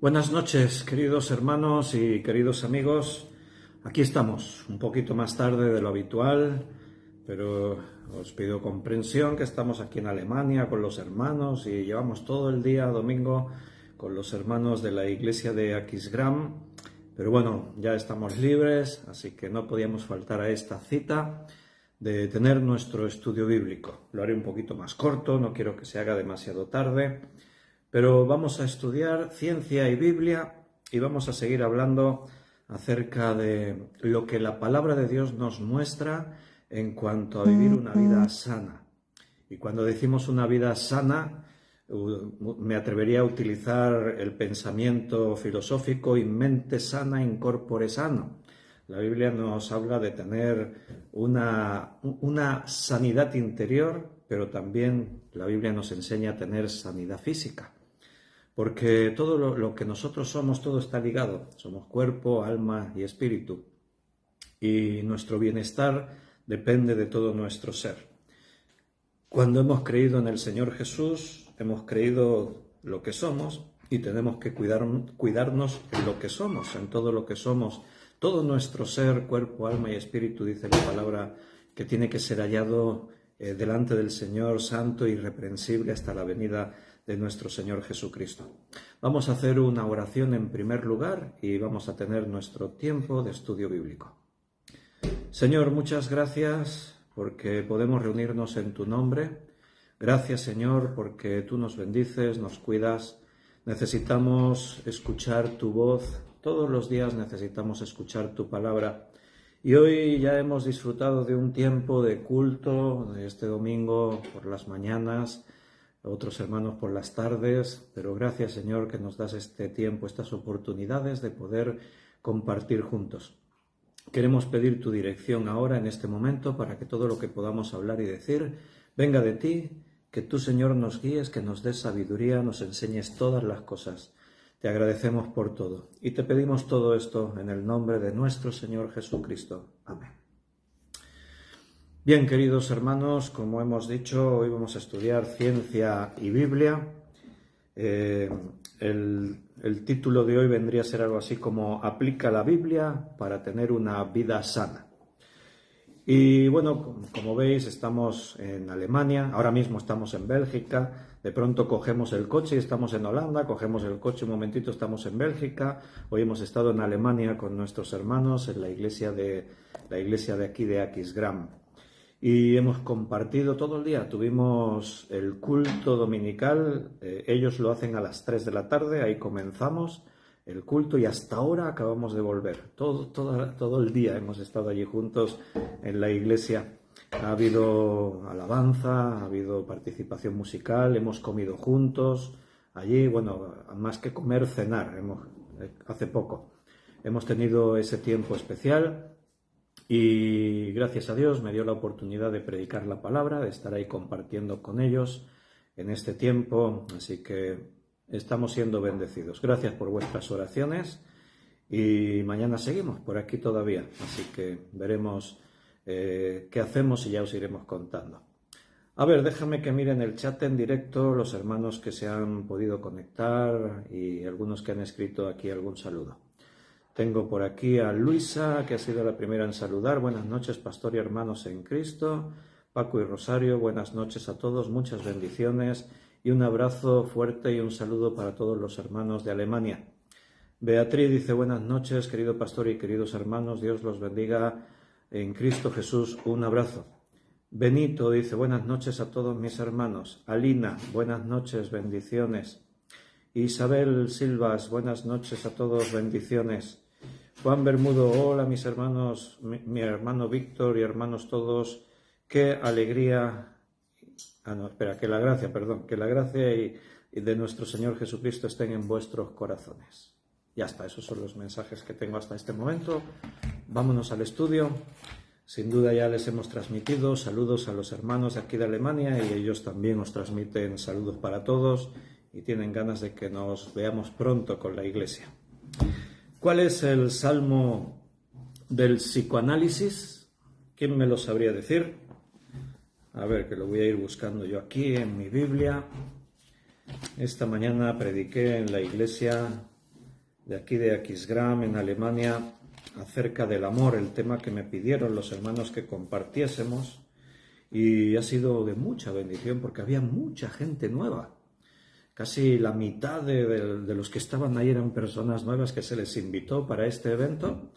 Buenas noches, queridos hermanos y queridos amigos. Aquí estamos, un poquito más tarde de lo habitual, pero os pido comprensión que estamos aquí en Alemania con los hermanos y llevamos todo el día domingo con los hermanos de la iglesia de Aquisgrán. Pero bueno, ya estamos libres, así que no podíamos faltar a esta cita de tener nuestro estudio bíblico. Lo haré un poquito más corto, no quiero que se haga demasiado tarde. Pero vamos a estudiar ciencia y Biblia y vamos a seguir hablando acerca de lo que la palabra de Dios nos muestra en cuanto a vivir una vida sana. Y cuando decimos una vida sana, me atrevería a utilizar el pensamiento filosófico y mente sana in corpore sano. La Biblia nos habla de tener una sanidad interior, pero también la Biblia nos enseña a tener sanidad física. Porque todo lo que nosotros somos, todo está ligado. Somos cuerpo, alma y espíritu. Y nuestro bienestar depende de todo nuestro ser. Cuando hemos creído en el Señor Jesús, hemos creído lo que somos y tenemos que cuidarnos en lo que somos, en todo lo que somos. Todo nuestro ser, cuerpo, alma y espíritu, dice la palabra, que tiene que ser hallado delante del Señor santo y irreprensible hasta la venida de nuestro Señor Jesucristo. Vamos a hacer una oración en primer lugar y vamos a tener nuestro tiempo de estudio bíblico. Señor, muchas gracias porque podemos reunirnos en tu nombre. Gracias, Señor, porque tú nos bendices, nos cuidas. Necesitamos escuchar tu voz. Todos los días necesitamos escuchar tu palabra. Y hoy ya hemos disfrutado de un tiempo de culto, de este domingo por las mañanas, otros hermanos por las tardes, pero gracias, Señor, que nos das este tiempo, estas oportunidades de poder compartir juntos. Queremos pedir tu dirección ahora, en este momento, para que todo lo que podamos hablar y decir venga de ti, que tú, Señor, nos guíes, que nos des sabiduría, nos enseñes todas las cosas. Te agradecemos por todo y te pedimos todo esto en el nombre de nuestro Señor Jesucristo. Amén. Bien, queridos hermanos, como hemos dicho, hoy vamos a estudiar ciencia y Biblia. El título de hoy vendría a ser algo así como «Aplica la Biblia para tener una vida sana». Y bueno, como veis, estamos en Alemania, ahora mismo estamos en Bélgica, de pronto cogemos el coche y estamos en Holanda, cogemos el coche un momentito, estamos en Bélgica. Hoy hemos estado en Alemania con nuestros hermanos en la iglesia de aquí de Aquisgrán. Y hemos compartido todo el día, tuvimos el culto dominical, ellos lo hacen a las 3 de la tarde, ahí comenzamos el culto y hasta ahora acabamos de volver. Todo el día hemos estado allí juntos en la iglesia. Ha habido alabanza, ha habido participación musical, hemos comido juntos allí, bueno, más que comer, cenar, hace poco. Hemos tenido ese tiempo especial. Y gracias a Dios me dio la oportunidad de predicar la palabra, de estar ahí compartiendo con ellos en este tiempo, así que estamos siendo bendecidos. Gracias por vuestras oraciones y mañana seguimos por aquí todavía, así que veremos qué hacemos y ya os iremos contando. A ver, déjame que miren el chat en directo, los hermanos que se han podido conectar y algunos que han escrito aquí algún saludo. Tengo por aquí a Luisa, que ha sido la primera en saludar. Buenas noches, pastor y hermanos en Cristo. Paco y Rosario, buenas noches a todos, muchas bendiciones y un abrazo fuerte y un saludo para todos los hermanos de Alemania. Beatriz dice, buenas noches, querido pastor y queridos hermanos, Dios los bendiga en Cristo Jesús, un abrazo. Benito dice, buenas noches a todos mis hermanos. Alina, buenas noches, bendiciones. Isabel Silvas, buenas noches a todos, bendiciones. Juan Bermudo, hola mis hermanos, mi hermano Víctor y hermanos todos, qué alegría, que la gracia y de nuestro Señor Jesucristo estén en vuestros corazones. Ya está, esos son los mensajes que tengo hasta este momento. Vámonos al estudio. Sin duda ya les hemos transmitido saludos a los hermanos de aquí de Alemania y ellos también nos transmiten saludos para todos y tienen ganas de que nos veamos pronto con la iglesia. ¿Cuál es el salmo del psicoanálisis? ¿Quién me lo sabría decir? A ver, que lo voy a ir buscando yo aquí en mi Biblia. Esta mañana prediqué en la iglesia de aquí de Aquisgrán, en Alemania, acerca del amor, el tema que me pidieron los hermanos que compartiésemos, y ha sido de mucha bendición porque había mucha gente nueva. Casi la mitad de los que estaban ahí eran personas nuevas que se les invitó para este evento,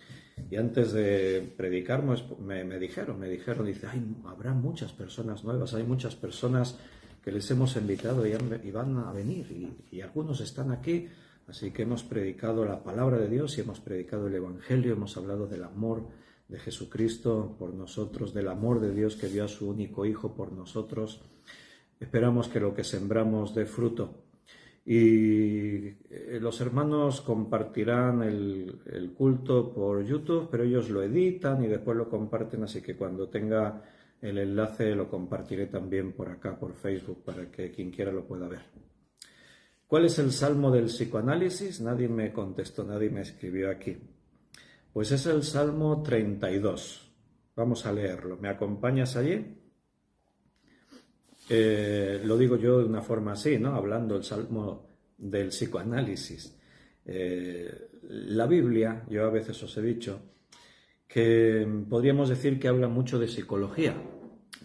y antes de predicar me dijeron, dice, habrá muchas personas nuevas, hay muchas personas que les hemos invitado y van a venir, y algunos están aquí, así que hemos predicado la palabra de Dios y hemos predicado el Evangelio, hemos hablado del amor de Jesucristo por nosotros, del amor de Dios que dio a su único Hijo por nosotros. Esperamos que lo que sembramos dé fruto. Y los hermanos compartirán el culto por YouTube, pero ellos lo editan y después lo comparten, así que cuando tenga el enlace lo compartiré también por acá, por Facebook, para que quien quiera lo pueda ver. ¿Cuál es el salmo del psicoanálisis? Nadie me contestó, nadie me escribió aquí. Pues es el Salmo 32. Vamos a leerlo. ¿Me acompañas allí? Lo digo yo de una forma así, ¿no? Hablando el Salmo del psicoanálisis. La Biblia, yo a veces os he dicho, que podríamos decir que habla mucho de psicología.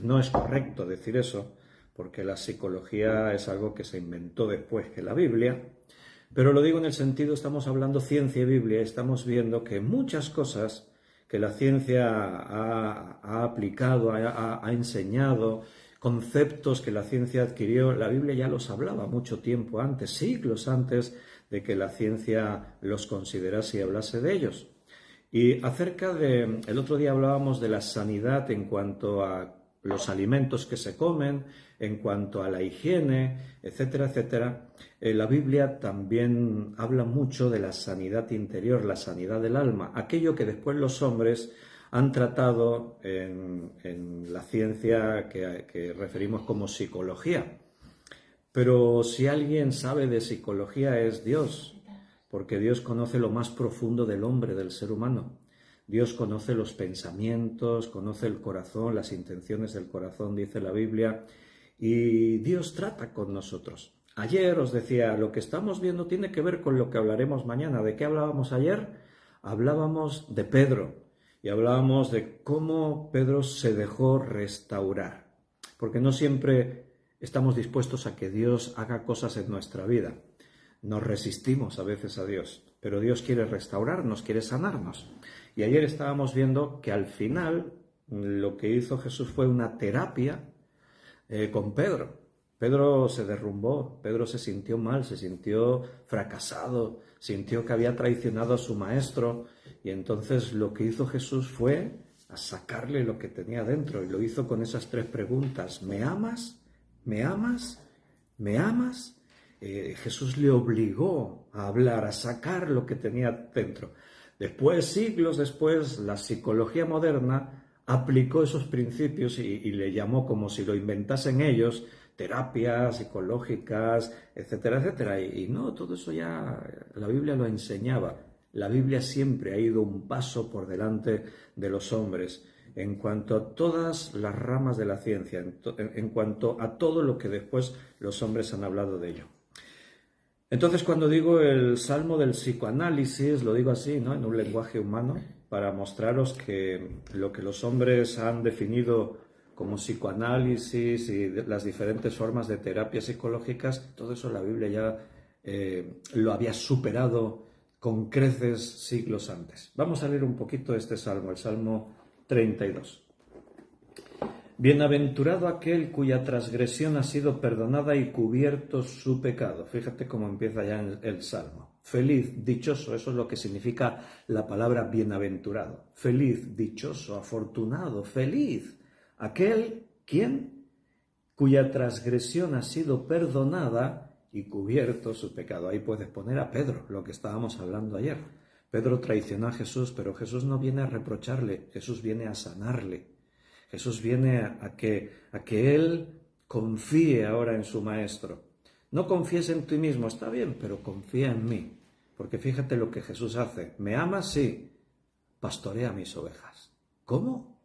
No es correcto decir eso, porque la psicología es algo que se inventó después que la Biblia, pero lo digo en el sentido, estamos hablando ciencia y Biblia, estamos viendo que muchas cosas que la ciencia ha aplicado, ha enseñado, conceptos que la ciencia adquirió, la Biblia ya los hablaba mucho tiempo antes, siglos antes de que la ciencia los considerase y hablase de ellos. Y el otro día hablábamos de la sanidad en cuanto a los alimentos que se comen, en cuanto a la higiene, etcétera, etcétera. La Biblia también habla mucho de la sanidad interior, la sanidad del alma, aquello que después los hombres han tratado en la ciencia que referimos como psicología. Pero si alguien sabe de psicología es Dios, porque Dios conoce lo más profundo del hombre, del ser humano. Dios conoce los pensamientos, conoce el corazón, las intenciones del corazón, dice la Biblia, y Dios trata con nosotros. Ayer os decía, lo que estamos viendo tiene que ver con lo que hablaremos mañana. ¿De qué hablábamos ayer? Hablábamos de Pedro y hablábamos de cómo Pedro se dejó restaurar, porque no siempre estamos dispuestos a que Dios haga cosas en nuestra vida. Nos resistimos a veces a Dios, pero Dios quiere restaurarnos, quiere sanarnos. Y ayer estábamos viendo que al final lo que hizo Jesús fue una terapia con Pedro. Pedro se derrumbó, Pedro se sintió mal, se sintió fracasado, sintió que había traicionado a su maestro, y entonces lo que hizo Jesús fue a sacarle lo que tenía dentro, y lo hizo con esas 3 preguntas. ¿Me amas? ¿Me amas? ¿Me amas? Jesús le obligó a hablar, a sacar lo que tenía dentro. Después, siglos después, la psicología moderna aplicó esos principios y le llamó, como si lo inventasen ellos, terapias psicológicas, etcétera, etcétera. Y no, todo eso ya la Biblia lo enseñaba. La Biblia siempre ha ido un paso por delante de los hombres en cuanto a todas las ramas de la ciencia, en cuanto a todo lo que después los hombres han hablado de ello. Entonces, cuando digo el salmo del psicoanálisis, lo digo así, ¿no? En un lenguaje humano, para mostraros que lo que los hombres han definido como psicoanálisis y las diferentes formas de terapias psicológicas, todo eso la Biblia ya lo había superado con creces siglos antes. Vamos a leer un poquito este salmo, el Salmo 32. Bienaventurado aquel cuya transgresión ha sido perdonada y cubierto su pecado. Fíjate cómo empieza ya el Salmo. Feliz, dichoso, eso es lo que significa la palabra bienaventurado. Feliz, dichoso, afortunado, feliz. Aquel, ¿quién? Cuya transgresión ha sido perdonada y cubierto su pecado. Ahí puedes poner a Pedro, lo que estábamos hablando ayer. Pedro traicionó a Jesús, pero Jesús no viene a reprocharle, Jesús viene a sanarle. Jesús viene a que él confíe ahora en su Maestro. No confíes en ti mismo, está bien, pero confía en mí. Porque fíjate lo que Jesús hace. ¿Me amas? Sí. Pastorea mis ovejas. ¿Cómo?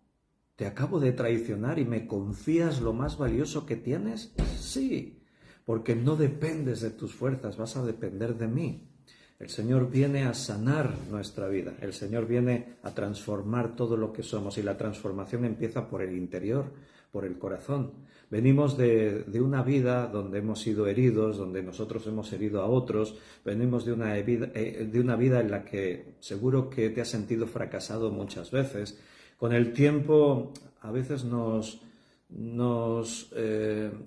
¿Te acabo de traicionar y me confías lo más valioso que tienes? Sí, porque no dependes de tus fuerzas, vas a depender de mí. El Señor viene a sanar nuestra vida, el Señor viene a transformar todo lo que somos y la transformación empieza por el interior, por el corazón. Venimos de una vida donde hemos sido heridos, donde nosotros hemos herido a otros, venimos de una vida en la que seguro que te has sentido fracasado muchas veces. Con el tiempo a veces nos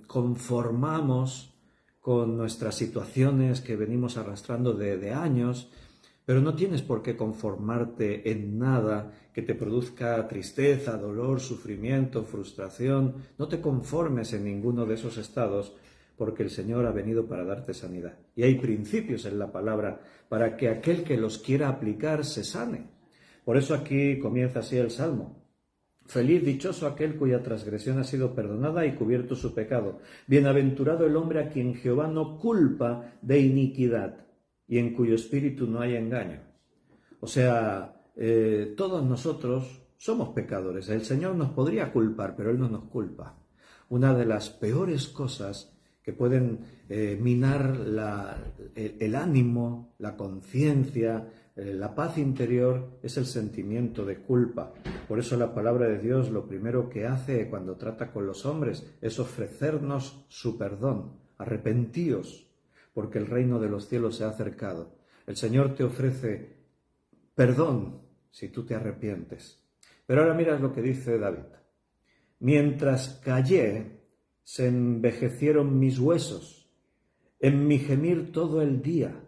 conformamos con nuestras situaciones que venimos arrastrando de años, pero no tienes por qué conformarte en nada que te produzca tristeza, dolor, sufrimiento, frustración. No te conformes en ninguno de esos estados, porque el Señor ha venido para darte sanidad. Y hay principios en la palabra para que aquel que los quiera aplicar se sane. Por eso aquí comienza así el Salmo. Feliz, dichoso aquel cuya transgresión ha sido perdonada y cubierto su pecado. Bienaventurado el hombre a quien Jehová no culpa de iniquidad y en cuyo espíritu no hay engaño. O sea, todos nosotros somos pecadores. El Señor nos podría culpar, pero Él no nos culpa. Una de las peores cosas que pueden minar el ánimo, la conciencia, la paz interior es el sentimiento de culpa. Por eso la palabra de Dios lo primero que hace cuando trata con los hombres es ofrecernos su perdón. Arrepentíos, porque el reino de los cielos se ha acercado. El Señor te ofrece perdón si tú te arrepientes. Pero ahora miras lo que dice David. Mientras callé, se envejecieron mis huesos, en mi gemir todo el día.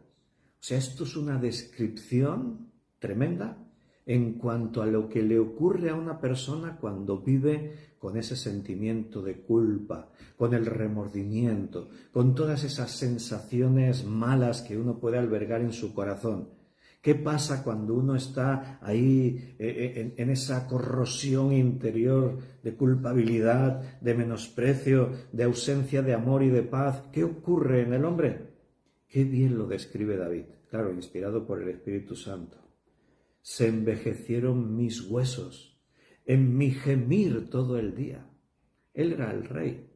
O sea, esto es una descripción tremenda en cuanto a lo que le ocurre a una persona cuando vive con ese sentimiento de culpa, con el remordimiento, con todas esas sensaciones malas que uno puede albergar en su corazón. ¿Qué pasa cuando uno está ahí en esa corrosión interior de culpabilidad, de menosprecio, de ausencia de amor y de paz? ¿Qué ocurre en el hombre? Qué bien lo describe David, claro, inspirado por el Espíritu Santo. Se envejecieron mis huesos, en mi gemir todo el día. Él era el rey.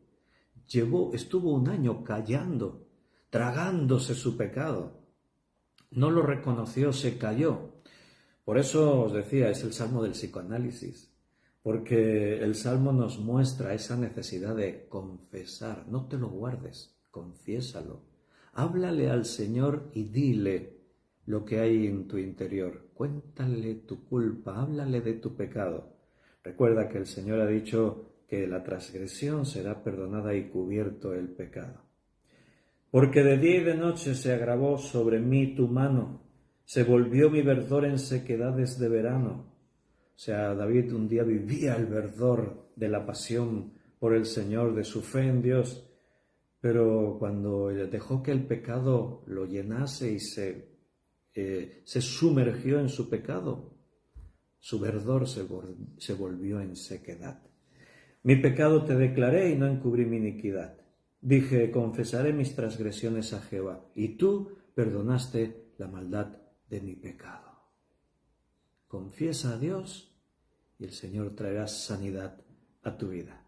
Estuvo un año callando, tragándose su pecado. No lo reconoció, se calló. Por eso os decía, es el salmo del psicoanálisis, porque el salmo nos muestra esa necesidad de confesar. No te lo guardes, confiésalo. Háblale al Señor y dile lo que hay en tu interior. Cuéntale tu culpa, háblale de tu pecado. Recuerda que el Señor ha dicho que la transgresión será perdonada y cubierto el pecado. Porque de día y de noche se agravó sobre mí tu mano, se volvió mi verdor en sequedades de verano. O sea, David un día vivía el verdor de la pasión por el Señor, de su fe en Dios, pero cuando dejó que el pecado lo llenase y se sumergió en su pecado, su verdor se volvió en sequedad. Mi pecado te declaré y no encubrí mi iniquidad. Dije, confesaré mis transgresiones a Jehová, y tú perdonaste la maldad de mi pecado. Confiesa a Dios y el Señor traerá sanidad a tu vida.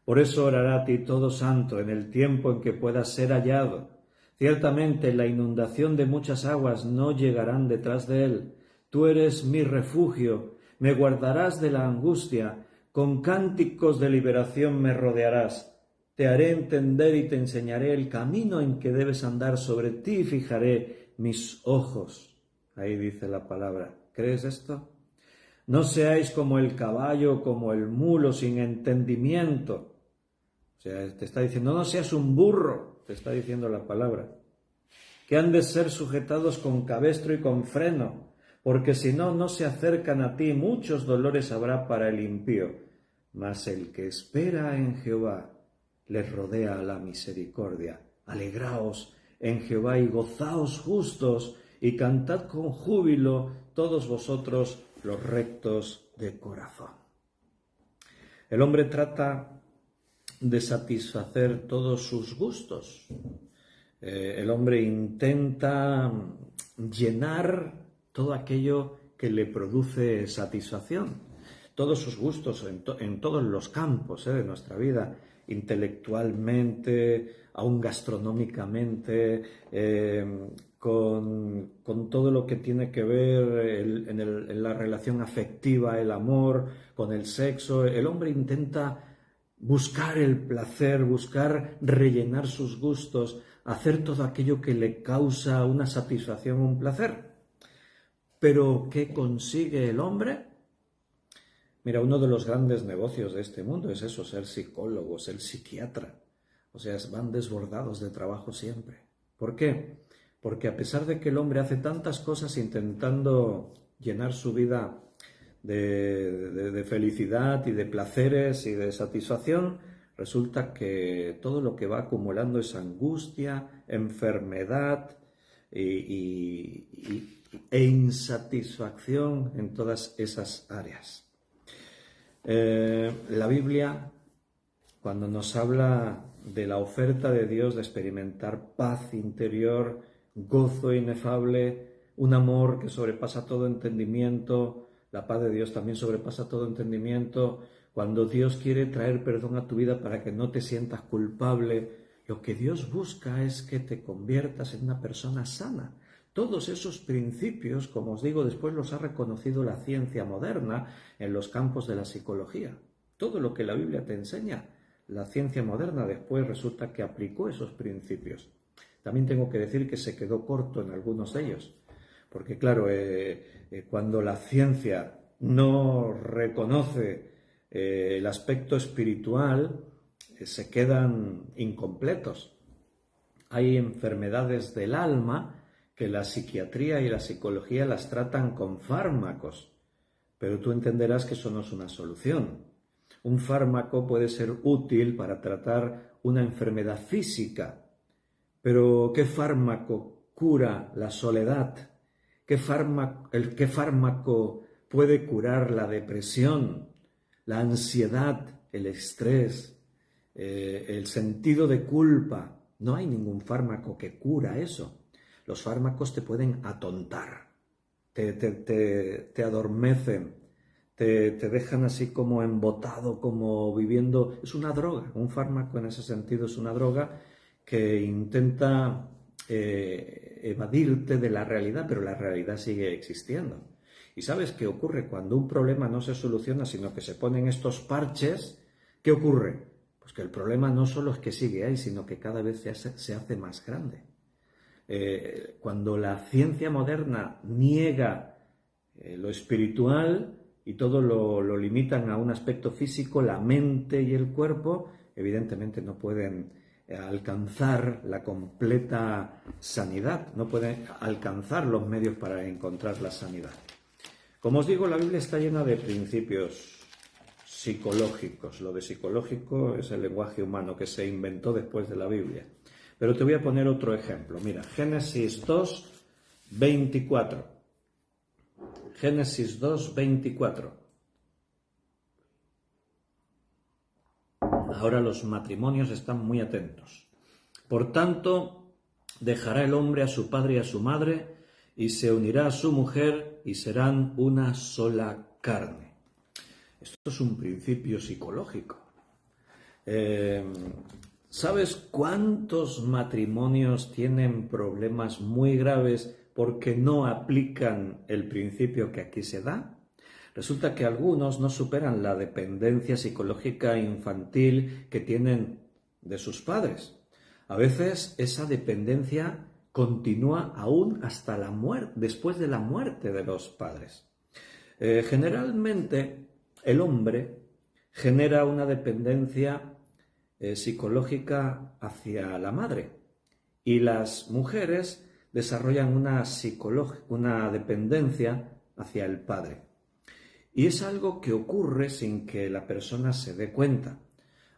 Por eso orará a ti todo santo en el tiempo en que puedas ser hallado. Ciertamente la inundación de muchas aguas no llegarán detrás de él. Tú eres mi refugio, me guardarás de la angustia, con cánticos de liberación me rodearás. Te haré entender y te enseñaré el camino en que debes andar, sobre ti fijaré mis ojos. Ahí dice la palabra. ¿Crees esto? No seáis como el caballo, como el mulo, sin entendimiento. O sea, te está diciendo, no seas un burro, te está diciendo la palabra. Que han de ser sujetados con cabestro y con freno, porque si no, no se acercan a ti, muchos dolores habrá para el impío. Mas el que espera en Jehová, les rodea la misericordia. Alegraos en Jehová y gozaos justos, y cantad con júbilo todos vosotros los rectos de corazón. El hombre trata de satisfacer todos sus gustos. El hombre intenta llenar todo aquello que le produce satisfacción. Todos sus gustos en todos los campos de nuestra vida, intelectualmente, aún gastronómicamente, con todo lo que tiene que ver en la relación afectiva, el amor, con el sexo. El hombre intenta buscar el placer, buscar rellenar sus gustos, hacer todo aquello que le causa una satisfacción, un placer. Pero ¿qué consigue el hombre? Mira, uno de los grandes negocios de este mundo es eso, ser psicólogo, ser psiquiatra. O sea, van desbordados de trabajo siempre. ¿Por qué? Porque a pesar de que el hombre hace tantas cosas intentando llenar su vida de felicidad y de placeres y de satisfacción, resulta que todo lo que va acumulando es angustia, enfermedad e insatisfacción en todas esas áreas. La Biblia, cuando nos habla de la oferta de Dios de experimentar paz interior, gozo inefable, un amor que sobrepasa todo entendimiento, la paz de Dios también sobrepasa todo entendimiento, cuando Dios quiere traer perdón a tu vida para que no te sientas culpable, lo que Dios busca es que te conviertas en una persona sana. Todos esos principios, como os digo, después los ha reconocido la ciencia moderna en los campos de la psicología. Todo lo que la Biblia te enseña, la ciencia moderna después resulta que aplicó esos principios. También tengo que decir que se quedó corto en algunos de ellos, porque claro, cuando la ciencia no reconoce el aspecto espiritual, se quedan incompletos. Hay enfermedades del alma que la psiquiatría y la psicología las tratan con fármacos, pero tú entenderás que eso no es una solución. Un fármaco puede ser útil para tratar una enfermedad física, pero ¿qué fármaco cura la soledad? ¿Qué fármaco puede curar la depresión, la ansiedad, el estrés, el sentido de culpa? No hay ningún fármaco que cura eso. Los fármacos te pueden atontar, te adormecen, te dejan así como embotado, como viviendo. Es una droga, un fármaco en ese sentido es una droga que intenta evadirte de la realidad, pero la realidad sigue existiendo. ¿Y sabes qué ocurre? Cuando un problema no se soluciona, sino que se ponen estos parches, ¿qué ocurre? Pues que el problema no solo es que sigue ahí, sino que cada vez se hace más grande. Cuando la ciencia moderna niega lo espiritual y todo lo limitan a un aspecto físico, la mente y el cuerpo, evidentemente no pueden alcanzar la completa sanidad, no pueden alcanzar los medios para encontrar la sanidad. Como os digo, la Biblia está llena de principios psicológicos. Lo de psicológico es el lenguaje humano que se inventó después de la Biblia. Pero te voy a poner otro ejemplo. Mira, Génesis 2, 24. Génesis 2, 24. Ahora los matrimonios están muy atentos. Por tanto, dejará el hombre a su padre y a su madre, y se unirá a su mujer, y serán una sola carne. Esto es un principio psicológico. ¿Sabes cuántos matrimonios tienen problemas muy graves porque no aplican el principio que aquí se da? Resulta que algunos no superan la dependencia psicológica infantil que tienen de sus padres. A veces esa dependencia continúa aún hasta la muerte, después de la muerte de los padres. Generalmente el hombre genera una dependencia psicológica hacia la madre y las mujeres desarrollan una dependencia hacia el padre. Y es algo que ocurre sin que la persona se dé cuenta.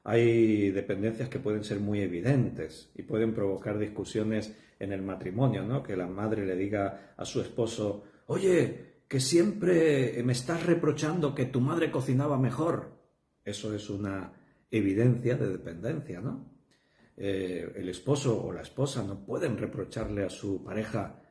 Hay dependencias que pueden ser muy evidentes y pueden provocar discusiones en el matrimonio, ¿no? Que la madre le diga a su esposo: oye, que siempre me estás reprochando que tu madre cocinaba mejor. Eso es una evidencia de dependencia, ¿no? El esposo o la esposa no pueden reprocharle a su pareja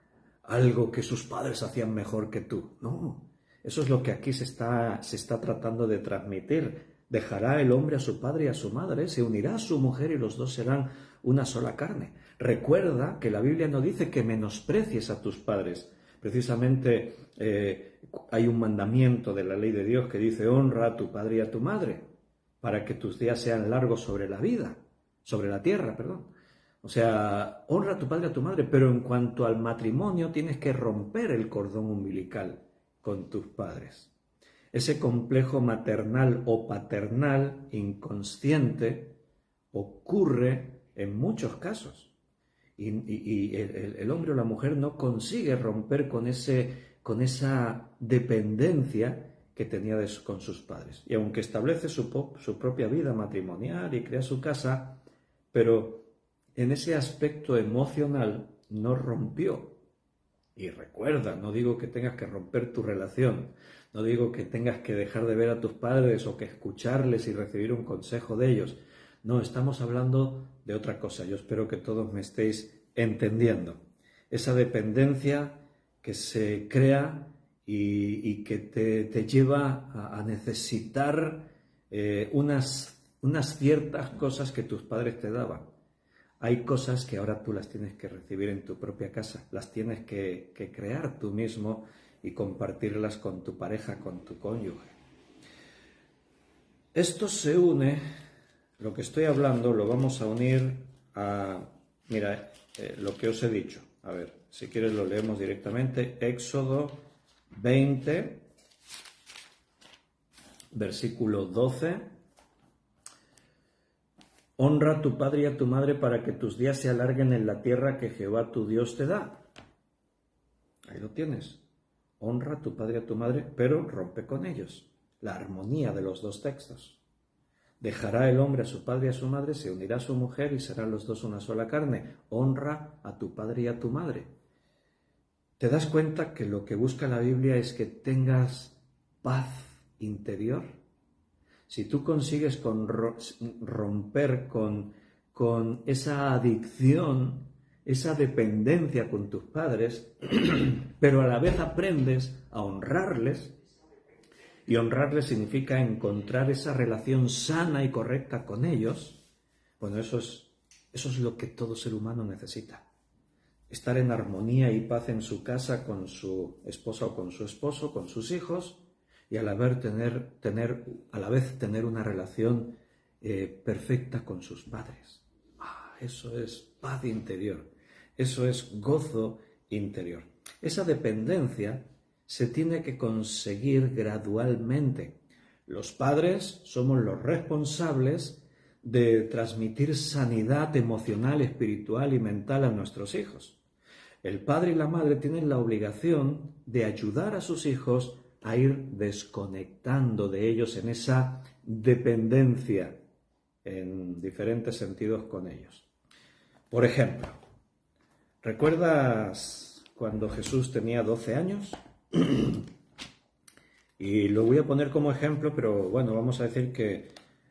algo que sus padres hacían mejor que tú. No, eso es lo que aquí se está tratando de transmitir. Dejará el hombre a su padre y a su madre, se unirá a su mujer y los dos serán una sola carne. Recuerda que la Biblia no dice que menosprecies a tus padres. Precisamente hay un mandamiento de la ley de Dios que dice: honra a tu padre y a tu madre, para que tus días sean largos sobre la vida, sobre la tierra, perdón. O sea, honra a tu padre y a tu madre, pero en cuanto al matrimonio tienes que romper el cordón umbilical con tus padres. Ese complejo maternal o paternal inconsciente ocurre en muchos casos. Y el hombre o la mujer no consigue romper con esa dependencia que tenía con sus padres. Y aunque establece su propia vida matrimonial y crea su casa, pero en ese aspecto emocional no rompió. Y recuerda, no digo que tengas que romper tu relación, no digo que tengas que dejar de ver a tus padres o que escucharles y recibir un consejo de ellos. No, estamos hablando de otra cosa. Yo espero que todos me estéis entendiendo. Esa dependencia que se crea y que te lleva a necesitar unas ciertas cosas que tus padres te daban. Hay cosas que ahora tú las tienes que recibir en tu propia casa, las tienes que crear tú mismo y compartirlas con tu pareja, con tu cónyuge. Esto se une, lo que estoy hablando lo vamos a unir a, mira, lo que os he dicho. A ver, si quieres lo leemos directamente. Éxodo 20, versículo 12. Honra a tu padre y a tu madre para que tus días se alarguen en la tierra que Jehová tu Dios te da. Ahí lo tienes. Honra a tu padre y a tu madre, pero rompe con ellos. La armonía de los dos textos. Dejará el hombre a su padre y a su madre, se unirá a su mujer y serán los dos una sola carne. Honra a tu padre y a tu madre. ¿Te das cuenta que lo que busca la Biblia es que tengas paz interior? Si tú consigues romper con esa adicción, esa dependencia con tus padres, pero a la vez aprendes a honrarles, y honrarles significa encontrar esa relación sana y correcta con ellos, bueno, eso es lo que todo ser humano necesita. Estar en armonía y paz en su casa con su esposa o con su esposo, con sus hijos, y a la vez tener una relación perfecta con sus padres. Eso es paz interior, eso es gozo interior. Esa dependencia se tiene que conseguir gradualmente. Los padres somos los responsables de transmitir sanidad emocional, espiritual y mental a nuestros hijos. El padre y la madre tienen la obligación de ayudar a sus hijos a ir desconectando de ellos en esa dependencia en diferentes sentidos con ellos. Por ejemplo, ¿recuerdas cuando Jesús tenía 12 años? Y lo voy a poner como ejemplo, pero bueno, vamos a decir que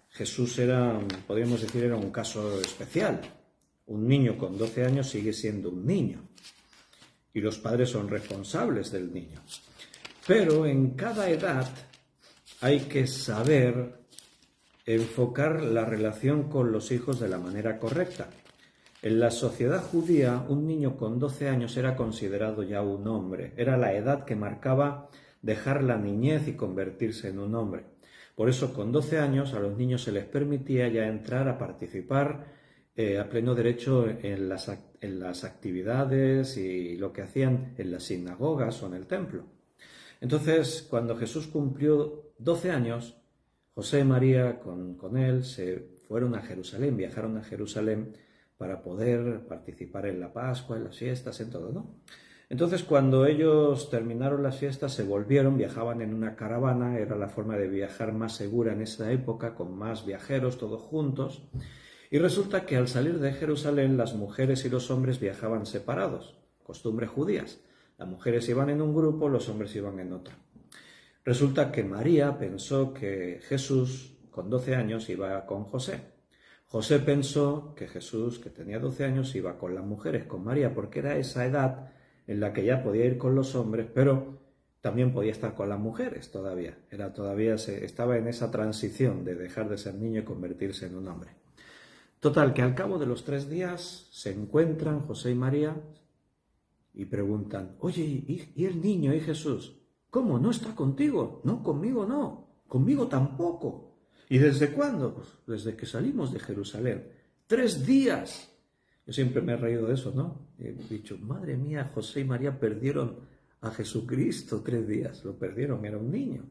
Jesús podríamos decir, era un caso especial. Un niño con 12 años sigue siendo un niño y los padres son responsables del niño. Pero en cada edad hay que saber enfocar la relación con los hijos de la manera correcta. En la sociedad judía, un niño con 12 años era considerado ya un hombre. Era la edad que marcaba dejar la niñez y convertirse en un hombre. Por eso, con 12 años, a los niños se les permitía ya entrar a participar a pleno derecho en las actividades y lo que hacían en las sinagogas o en el templo. Entonces, cuando Jesús cumplió 12 años, José y María con él se fueron a Jerusalén, viajaron a Jerusalén para poder participar en la Pascua, en las fiestas, en todo, ¿no? Entonces, cuando ellos terminaron las fiestas, se volvieron, viajaban en una caravana, era la forma de viajar más segura en esa época, con más viajeros, todos juntos. Y resulta que al salir de Jerusalén, las mujeres y los hombres viajaban separados, costumbres judías. Las mujeres iban en un grupo, los hombres iban en otro. Resulta que María pensó que Jesús, con 12 años, iba con José. José pensó que Jesús, que tenía 12 años, iba con las mujeres, con María, porque era esa edad en la que ya podía ir con los hombres, pero también podía estar con las mujeres todavía. Estaba en esa transición de dejar de ser niño y convertirse en un hombre. Total, que al cabo de los 3 días se encuentran José y María y preguntan, oye, ¿y el niño, y Jesús? ¿Cómo? ¿No está contigo? No, conmigo no, conmigo tampoco. ¿Y desde cuándo? Pues desde que salimos de Jerusalén. 3 días. Yo siempre me he reído de eso, ¿no? He dicho, madre mía, José y María perdieron a Jesucristo 3 días. Lo perdieron, era un niño.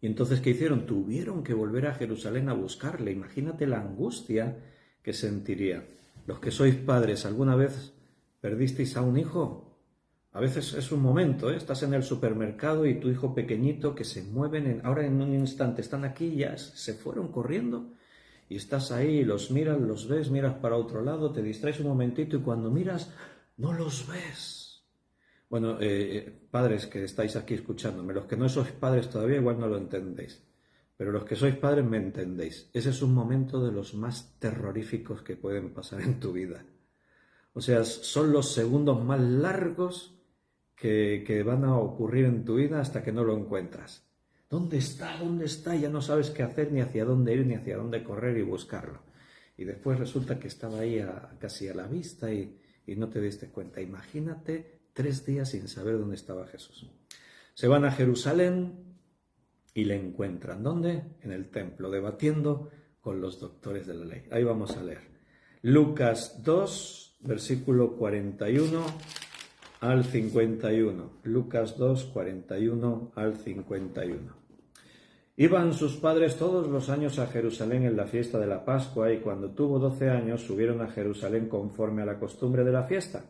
Y entonces, ¿qué hicieron? Tuvieron que volver a Jerusalén a buscarle. Imagínate la angustia que sentiría. Los que sois padres, ¿alguna vez perdisteis a un hijo? A veces es un momento, ¿eh? Estás en el supermercado y tu hijo pequeñito que se mueven, ahora en un instante están aquí, ya se fueron corriendo y estás ahí, los miras, los ves, miras para otro lado, te distraes un momentito y cuando miras no los ves. Bueno, padres que estáis aquí escuchándome, los que no sois padres todavía igual no lo entendéis, pero los que sois padres me entendéis. Ese es un momento de los más terroríficos que pueden pasar en tu vida. O sea, son los segundos más largos que van a ocurrir en tu vida hasta que no lo encuentras. ¿Dónde está? ¿Dónde está? Ya no sabes qué hacer, ni hacia dónde ir, ni hacia dónde correr y buscarlo. Y después resulta que estaba ahí casi a la vista y no te diste cuenta. Imagínate 3 días sin saber dónde estaba Jesús. Se van a Jerusalén y le encuentran. ¿Dónde? En el templo, debatiendo con los doctores de la ley. Ahí vamos a leer. Lucas 2, versículo 41 al 51. Lucas 2, 41 al 51. Iban sus padres todos los años a Jerusalén en la fiesta de la Pascua y cuando tuvo 12 años subieron a Jerusalén conforme a la costumbre de la fiesta.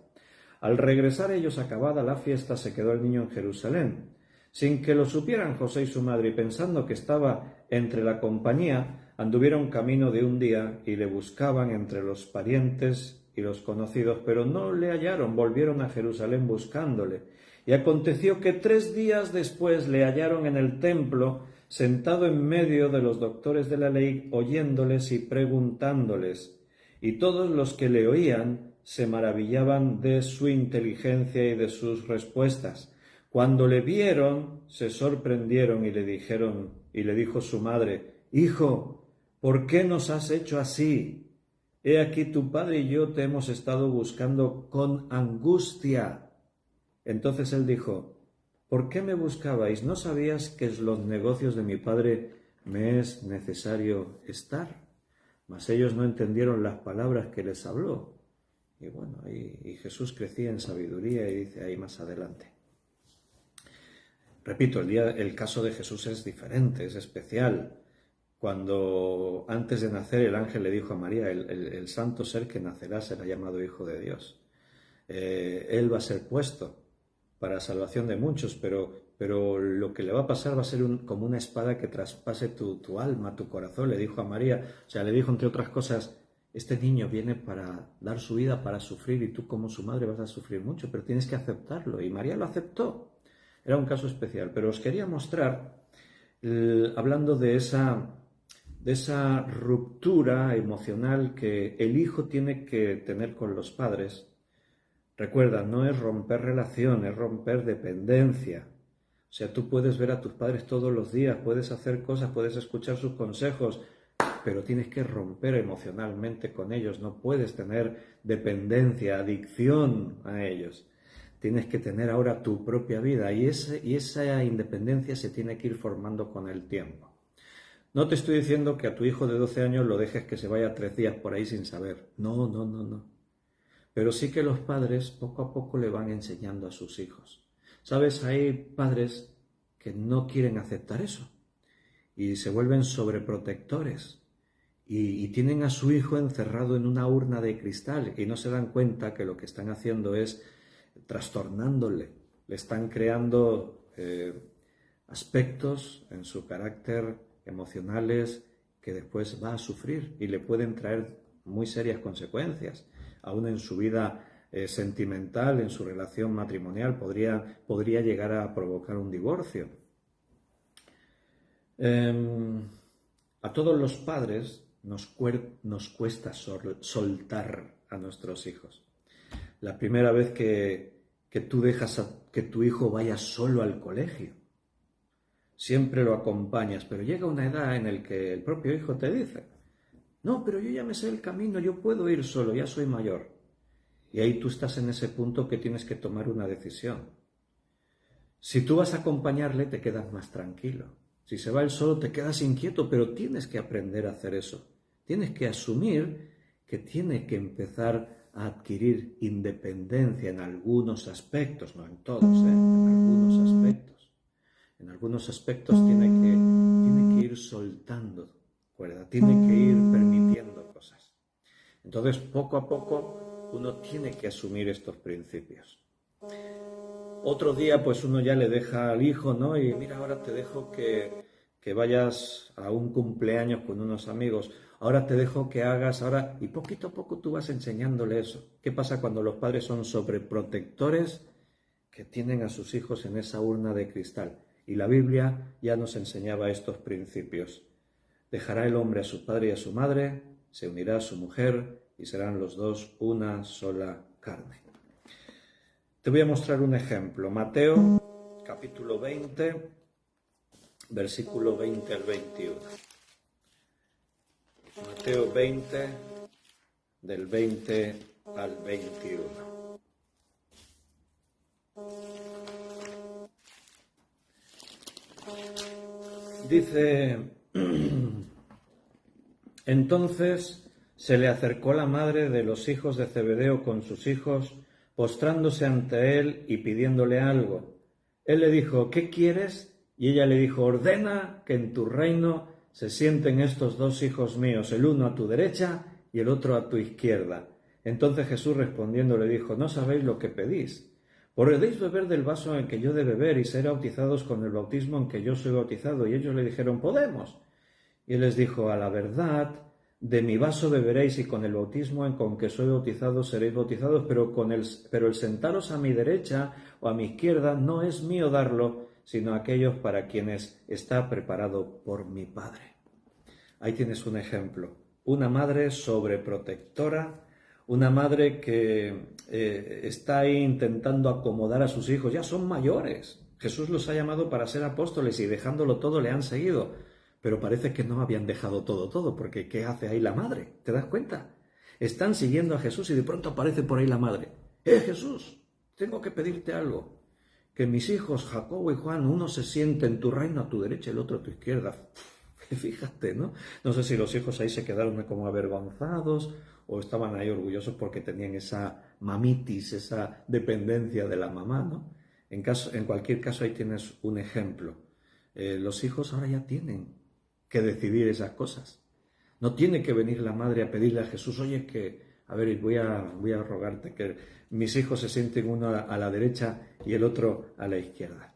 Al regresar ellos acabada la fiesta se quedó el niño en Jerusalén. Sin que lo supieran José y su madre y pensando que estaba entre la compañía, anduvieron camino de un día y le buscaban entre los parientes y los conocidos, pero no le hallaron, volvieron a Jerusalén buscándole. Y aconteció que 3 días después le hallaron en el templo, sentado en medio de los doctores de la ley, oyéndoles y preguntándoles. Y todos los que le oían se maravillaban de su inteligencia y de sus respuestas. Cuando le vieron, se sorprendieron y le dijo su madre, Hijo, ¿por qué nos has hecho así? He aquí tu padre y yo te hemos estado buscando con angustia. Entonces él dijo, ¿por qué me buscabais? ¿No sabías que en los negocios de mi padre me es necesario estar? Mas ellos no entendieron las palabras que les habló. Y bueno, y Jesús crecía en sabiduría y dice ahí más adelante. Repito, el caso de Jesús es diferente, es especial. Cuando antes de nacer el ángel le dijo a María, el santo ser que nacerá será llamado Hijo de Dios. Él va a ser puesto para salvación de muchos, pero lo que le va a pasar va a ser como una espada que traspase tu alma, tu corazón, le dijo a María. O sea, le dijo entre otras cosas, este niño viene para dar su vida, para sufrir, y tú como su madre vas a sufrir mucho, pero tienes que aceptarlo. Y María lo aceptó. Era un caso especial, pero os quería mostrar, hablando de esa ruptura emocional que el hijo tiene que tener con los padres. Recuerda, no es romper relación, es romper dependencia. O sea, tú puedes ver a tus padres todos los días, puedes hacer cosas, puedes escuchar sus consejos, pero tienes que romper emocionalmente con ellos, no puedes tener dependencia, adicción a ellos. Tienes que tener ahora tu propia vida y esa independencia se tiene que ir formando con el tiempo. No te estoy diciendo que a tu hijo de 12 años lo dejes que se vaya 3 días por ahí sin saber. No. Pero sí que los padres poco a poco le van enseñando a sus hijos. ¿Sabes? Hay padres que no quieren aceptar eso y se vuelven sobreprotectores y tienen a su hijo encerrado en una urna de cristal y no se dan cuenta que lo que están haciendo es trastornándole, le están creando aspectos en su carácter emocionales que después va a sufrir y le pueden traer muy serias consecuencias. Aún en su vida sentimental, en su relación matrimonial, podría llegar a provocar un divorcio. A todos los padres nos cuesta soltar a nuestros hijos. La primera vez que tú dejas que tu hijo vaya solo al colegio, siempre lo acompañas, pero llega una edad en la que el propio hijo te dice, No, pero yo ya me sé el camino, yo puedo ir solo, ya soy mayor. Y ahí tú estás en ese punto que tienes que tomar una decisión. Si tú vas a acompañarle, te quedas más tranquilo. Si se va él solo, te quedas inquieto, pero tienes que aprender a hacer eso. Tienes que asumir que tiene que empezar a adquirir independencia en algunos aspectos, no en todos, en algunos aspectos. En algunos aspectos tiene que ir soltando cuerda, tiene que ir permitiendo cosas. Entonces, poco a poco, uno tiene que asumir estos principios. Otro día, pues uno ya le deja al hijo, ¿no? Y mira, ahora te dejo que vayas a un cumpleaños con unos amigos. Ahora te dejo que hagas, ahora... Y poquito a poco tú vas enseñándole eso. ¿Qué pasa cuando los padres son sobreprotectores que tienen a sus hijos en esa urna de cristal? Y la Biblia ya nos enseñaba estos principios. Dejará el hombre a su padre y a su madre, se unirá a su mujer y serán los dos una sola carne. Te voy a mostrar un ejemplo. Mateo, capítulo 20, versículo 20 al 21. Mateo 20, del 20 al 21. Dice, entonces se le acercó la madre de los hijos de Zebedeo con sus hijos, postrándose ante él y pidiéndole algo. Él le dijo, ¿qué quieres? Y ella le dijo, ordena que en tu reino se sienten estos dos hijos míos, el uno a tu derecha y el otro a tu izquierda. Entonces Jesús respondiendo le dijo, no sabéis lo que pedís. ¿Podéis beber del vaso en el que yo he de beber y ser bautizados con el bautismo en que yo soy bautizado? Y ellos le dijeron, podemos. Y él les dijo, a la verdad, de mi vaso beberéis y con el bautismo en con que soy bautizado seréis bautizados, pero el sentaros a mi derecha o a mi izquierda no es mío darlo, sino aquellos para quienes está preparado por mi Padre. Ahí tienes un ejemplo. Una madre sobreprotectora, una madre que está ahí intentando acomodar a sus hijos. Ya son mayores. Jesús los ha llamado para ser apóstoles y dejándolo todo le han seguido. Pero parece que no habían dejado todo, porque ¿qué hace ahí la madre? ¿Te das cuenta? Están siguiendo a Jesús y de pronto aparece por ahí la madre. Jesús, tengo que pedirte algo. Que mis hijos, Jacobo y Juan, uno se siente en tu reino a tu derecha y el otro a tu izquierda. Fíjate, ¿no? No sé si los hijos ahí se quedaron como avergonzados o estaban ahí orgullosos porque tenían esa mamitis, esa dependencia de la mamá, ¿no? En cualquier caso, ahí tienes un ejemplo. Los hijos ahora ya tienen que decidir esas cosas. No tiene que venir la madre a pedirle a Jesús, oye, a ver, voy a rogarte que mis hijos se sienten uno a la derecha y el otro a la izquierda.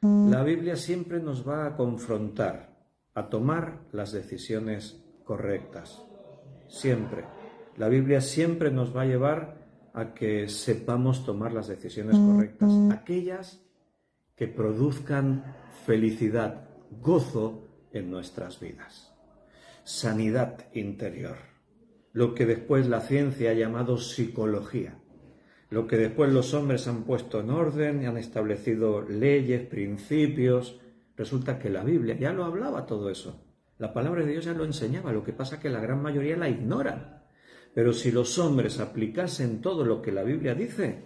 La Biblia siempre nos va a confrontar a tomar las decisiones correctas. Siempre. La Biblia siempre nos va a llevar a que sepamos tomar las decisiones correctas. Aquellas que produzcan felicidad, gozo en nuestras vidas. Sanidad interior. Lo que después la ciencia ha llamado psicología. Lo que después los hombres han puesto en orden y han establecido leyes, principios. Resulta que la Biblia ya lo hablaba todo eso. La palabra de Dios ya lo enseñaba. Lo que pasa es que la gran mayoría la ignoran. Pero si los hombres aplicasen todo lo que la Biblia dice,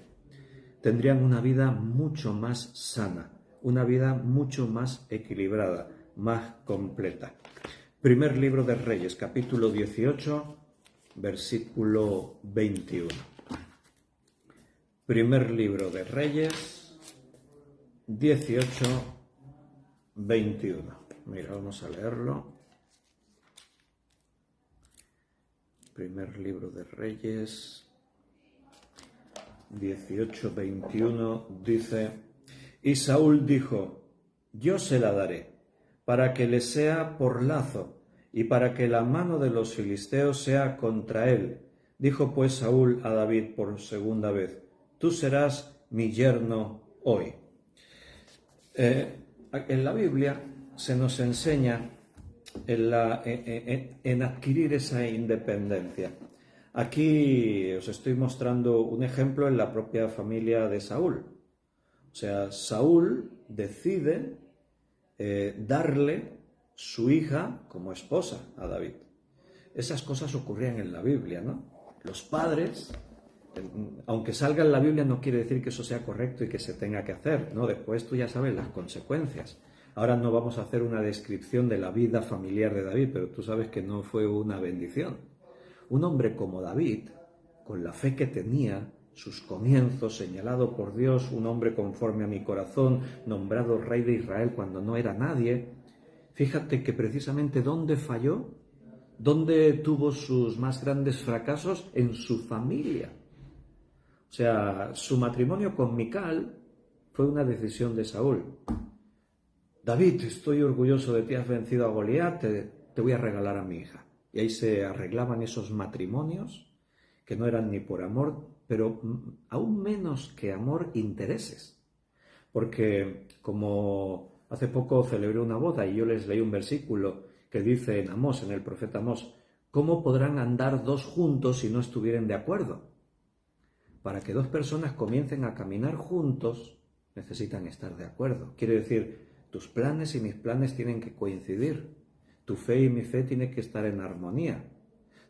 tendrían una vida mucho más sana, una vida mucho más equilibrada, más completa. Primer libro de Reyes, capítulo 18, versículo 21. Primer libro de Reyes, 18, 21. Mira, vamos a leerlo. Primer libro de Reyes, 18, 21, dice, y Saúl dijo, yo se la daré, para que le sea por lazo, y para que la mano de los filisteos sea contra él. Dijo pues Saúl a David por segunda vez, tú serás mi yerno hoy. En la Biblia se nos enseña en adquirir esa independencia. Aquí os estoy mostrando un ejemplo en la propia familia de Saúl. O sea, Saúl decide darle su hija como esposa a David. esas cosas ocurrían en la Biblia, ¿no? Los padres, aunque salga en la Biblia, no quiere decir que eso sea correcto y que se tenga que hacer, ¿no? Después tú ya sabes las consecuencias. Ahora no vamos a hacer una descripción de la vida familiar de David, pero tú sabes que no fue una bendición. Un hombre como David, con la fe que tenía, sus comienzos, señalado por Dios, un hombre conforme a mi corazón, nombrado rey de Israel cuando no era nadie, fíjate que precisamente ¿dónde falló? ¿Dónde tuvo sus más grandes fracasos? En su familia. O sea, su matrimonio con Mical fue una decisión de Saúl. David, estoy orgulloso de ti, has vencido a Goliat, te voy a regalar a mi hija. Y ahí se arreglaban esos matrimonios que no eran ni por amor, pero aún menos que amor, intereses. Porque como hace poco celebré una boda y yo les leí un versículo que dice en Amós, en el profeta Amós, ¿cómo podrán andar dos juntos si no estuvieren de acuerdo? Para que dos personas comiencen a caminar juntos, necesitan estar de acuerdo. Quiere decir, tus planes y mis planes tienen que coincidir. Tu fe y mi fe tienen que estar en armonía.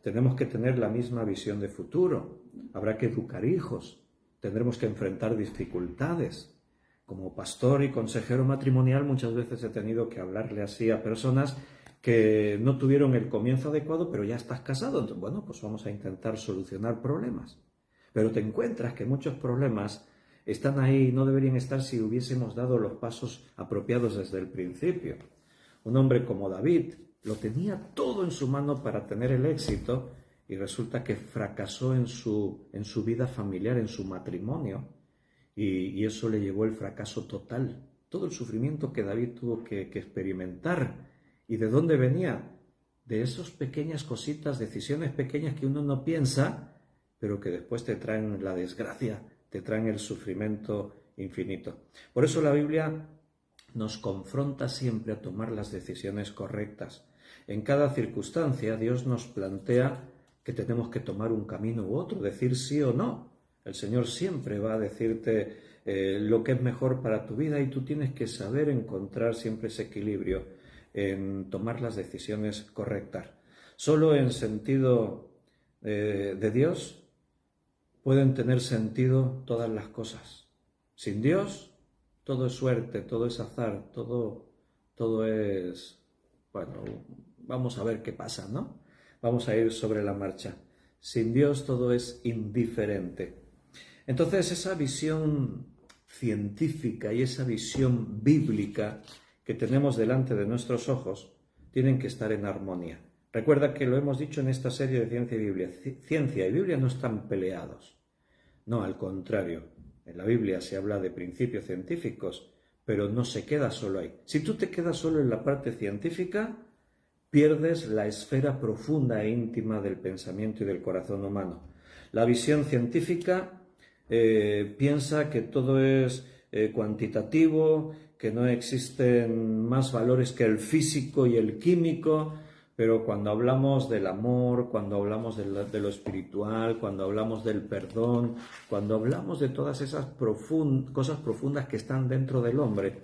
Tenemos que tener la misma visión de futuro. Habrá que educar hijos. Tendremos que enfrentar dificultades. Como pastor y consejero matrimonial muchas veces he tenido que hablarle así a personas que no tuvieron el comienzo adecuado, pero ya estás casado. Entonces, bueno, pues vamos a intentar solucionar problemas. Pero te encuentras que muchos problemas están ahí y no deberían estar si hubiésemos dado los pasos apropiados desde el principio. Un hombre como David lo tenía todo en su mano para tener el éxito y resulta que fracasó en su vida familiar, en su matrimonio, y eso le llevó el fracaso total. Todo el sufrimiento que David tuvo que experimentar. ¿Y de dónde venía? De esas pequeñas cositas, decisiones pequeñas que uno no piensa, pero que después te traen la desgracia, te traen el sufrimiento infinito. Por eso la Biblia nos confronta siempre a tomar las decisiones correctas. En cada circunstancia Dios nos plantea que tenemos que tomar un camino u otro, decir sí o no. El Señor siempre va a decirte lo que es mejor para tu vida y tú tienes que saber encontrar siempre ese equilibrio en tomar las decisiones correctas. Solo en sentido de Dios pueden tener sentido todas las cosas. Sin Dios, todo es suerte, todo es azar, todo es... Bueno, vamos a ver qué pasa, ¿no? Vamos a ir sobre la marcha. Sin Dios todo es indiferente. Entonces esa visión científica y esa visión bíblica que tenemos delante de nuestros ojos tienen que estar en armonía. Recuerda que lo hemos dicho en esta serie de Ciencia y Biblia. Ciencia y Biblia no están peleados. No, al contrario. En la Biblia se habla de principios científicos, pero no se queda solo ahí. Si tú te quedas solo en la parte científica, pierdes la esfera profunda e íntima del pensamiento y del corazón humano. La visión científica piensa que todo es cuantitativo, que no existen más valores que el físico y el químico, pero cuando hablamos del amor, cuando hablamos de lo espiritual, cuando hablamos del perdón, cuando hablamos de todas esas cosas profundas que están dentro del hombre,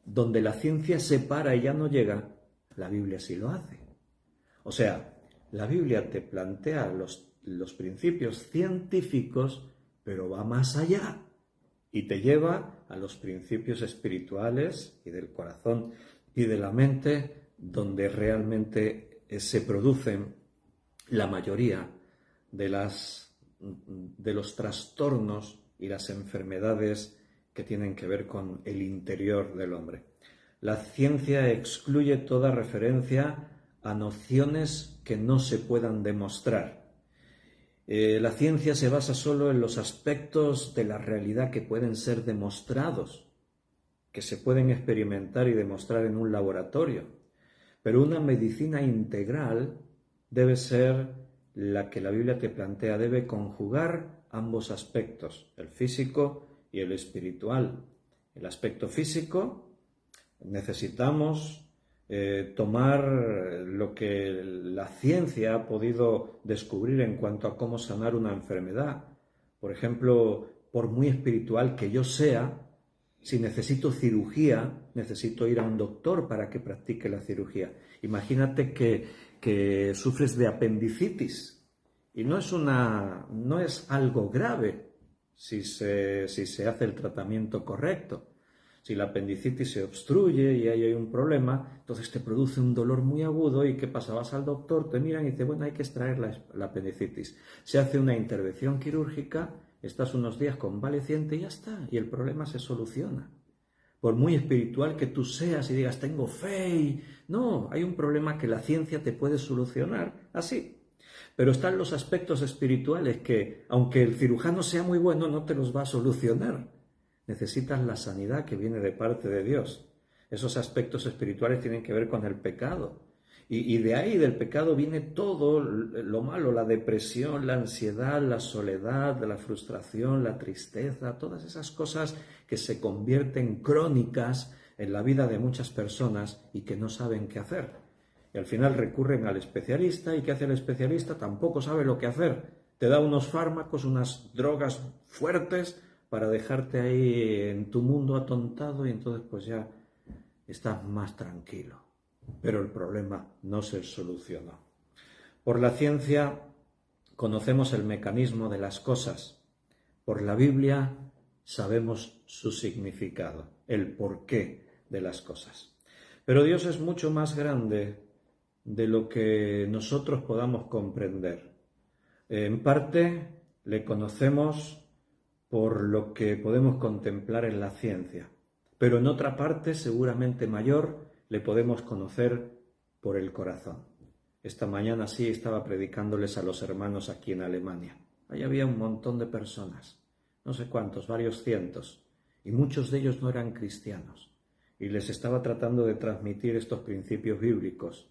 donde la ciencia se para y ya no llega, la Biblia sí lo hace. O sea, la Biblia te plantea los principios científicos, pero va más allá y te lleva a los principios espirituales y del corazón y de la mente, donde realmente se producen la mayoría de los trastornos y las enfermedades que tienen que ver con el interior del hombre. La ciencia excluye toda referencia a nociones que no se puedan demostrar. La ciencia se basa solo en los aspectos de la realidad que pueden ser demostrados, que se pueden experimentar y demostrar en un laboratorio. Pero una medicina integral debe ser la que la Biblia te plantea, debe conjugar ambos aspectos, el físico y el espiritual. El aspecto físico, necesitamos tomar lo que la ciencia ha podido descubrir en cuanto a cómo sanar una enfermedad. Por ejemplo, por muy espiritual que yo sea, si necesito cirugía, necesito ir a un doctor para que practique la cirugía. Imagínate que que sufres de apendicitis y no es algo grave si se hace el tratamiento correcto. Si la apendicitis se obstruye y ahí hay un problema, entonces te produce un dolor muy agudo y ¿qué pasa? Vas al doctor, te miran y dice, bueno, hay que extraer la apendicitis. Se hace una intervención quirúrgica, estás unos días convaleciente y ya está, y el problema se soluciona. Por muy espiritual que tú seas y digas, tengo fe, no, hay un problema que la ciencia te puede solucionar así. Pero están los aspectos espirituales que, aunque el cirujano sea muy bueno, no te los va a solucionar. Necesitas la sanidad que viene de parte de Dios. Esos aspectos espirituales tienen que ver con el pecado. Y de ahí, del pecado, viene todo lo malo, la depresión, la ansiedad, la soledad, la frustración, la tristeza, todas esas cosas que se convierten crónicas en la vida de muchas personas y que no saben qué hacer. Y al final recurren al especialista, ¿y qué hace el especialista? Tampoco sabe lo que hacer. Te da unos fármacos, unas drogas fuertes para dejarte ahí en tu mundo atontado y entonces pues ya estás más tranquilo. Pero el problema no se solucionó. Por la ciencia conocemos el mecanismo de las cosas. Por la Biblia sabemos su significado, el porqué de las cosas. Pero Dios es mucho más grande de lo que nosotros podamos comprender. En parte le conocemos por lo que podemos contemplar en la ciencia, pero en otra parte, seguramente mayor, le podemos conocer por el corazón. Esta mañana sí estaba predicándoles a los hermanos aquí en Alemania. Ahí había un montón de personas, no sé cuántos, varios cientos, y muchos de ellos no eran cristianos. Y les estaba tratando de transmitir estos principios bíblicos.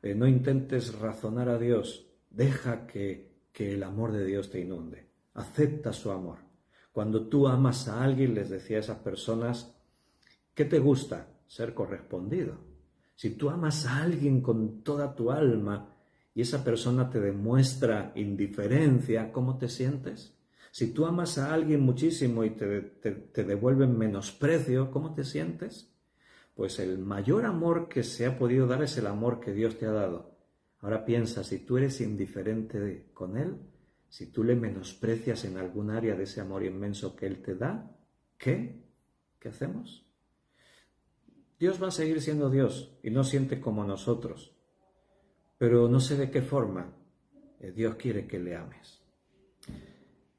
No intentes razonar a Dios, deja que el amor de Dios te inunde, acepta su amor. Cuando tú amas a alguien, les decía a esas personas, ¿qué te gusta? Ser correspondido. Si tú amas a alguien con toda tu alma y esa persona te demuestra indiferencia, ¿cómo te sientes? Si tú amas a alguien muchísimo y te devuelven menosprecio, ¿cómo te sientes? Pues el mayor amor que se ha podido dar es el amor que Dios te ha dado. Ahora piensa, si tú eres indiferente con Él, si tú le menosprecias en algún área de ese amor inmenso que Él te da, ¿qué? ¿Qué hacemos? Dios va a seguir siendo Dios y no siente como nosotros, pero no sé de qué forma Dios quiere que le ames.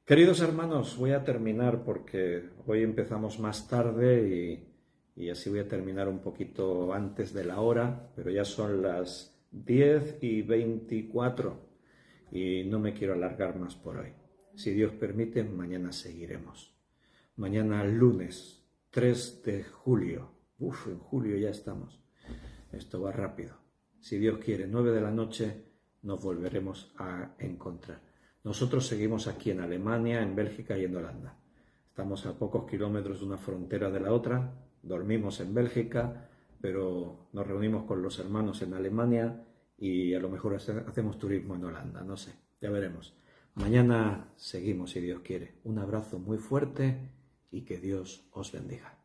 Queridos hermanos, voy a terminar porque hoy empezamos más tarde y así voy a terminar un poquito antes de la hora, pero ya son las 10:24. Y no me quiero alargar más por hoy. Si Dios permite, mañana seguiremos. Mañana lunes 3 de julio. En julio ya estamos. Esto va rápido. Si Dios quiere, 9 de la noche nos volveremos a encontrar. Nosotros seguimos aquí en Alemania, en Bélgica y en Holanda. Estamos a pocos kilómetros de una frontera de la otra. Dormimos en Bélgica, pero nos reunimos con los hermanos en Alemania y a lo mejor hacemos turismo en Holanda, no sé, ya veremos. Mañana seguimos si Dios quiere. Un abrazo muy fuerte y que Dios os bendiga.